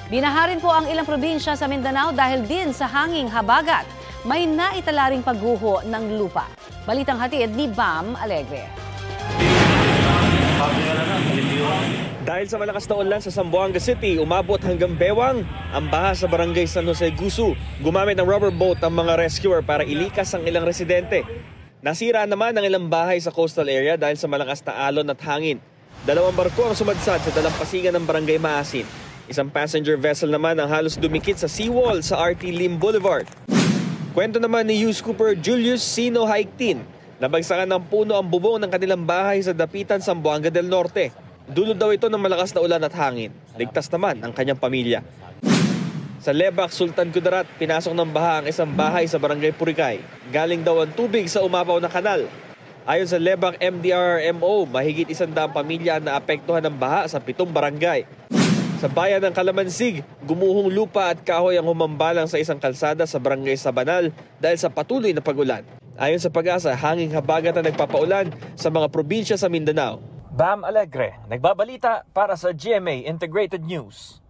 Binaha rin po ang ilang probinsya sa Mindanao dahil din sa hanging habagat. May naitala ring pagguho ng lupa. Balitang hatid ni Bam Alegre. Dahil sa malakas na ulan sa Zamboanga City, umabot hanggang bewang ang baha sa barangay San Jose Gusu. Gumamit ng rubber boat ang mga rescuer para ilikas ang ilang residente. Nasira naman ang ilang bahay sa coastal area dahil sa malakas na alon at hangin. 2 barko ang sumadsad sa dalampasigan ng barangay Maasin. Isang passenger vessel naman ang halos dumikit sa seawall sa RT Lim Boulevard. Kwento naman ni Hughes Cooper Julius Sino Haiktin, nabagsakan ng puno ang bubong ng kanilang bahay sa Dapitan, Zamboanga del Norte. Dulot daw ito ng malakas na ulan at hangin. Ligtas naman ang kanyang pamilya. Sa Lebac, Sultan Kudarat, pinasok ng baha ang isang bahay sa barangay Purikay. Galing daw ang tubig sa umapaw na kanal. Ayon sa Lebac MDRRMO, mahigit 100 pamilya ang naapektuhan ng baha sa 7 barangay. Sa bayan ng Kalamansig, gumuhong lupa at kahoy ang humambalang sa isang kalsada sa barangay Sabanal dahil sa patuloy na pag-ulan. Ayon sa Pag-asa, hanging habagat ang nagpapaulan sa mga probinsya sa Mindanao. Bam Alegre, nagbabalita para sa GMA Integrated News.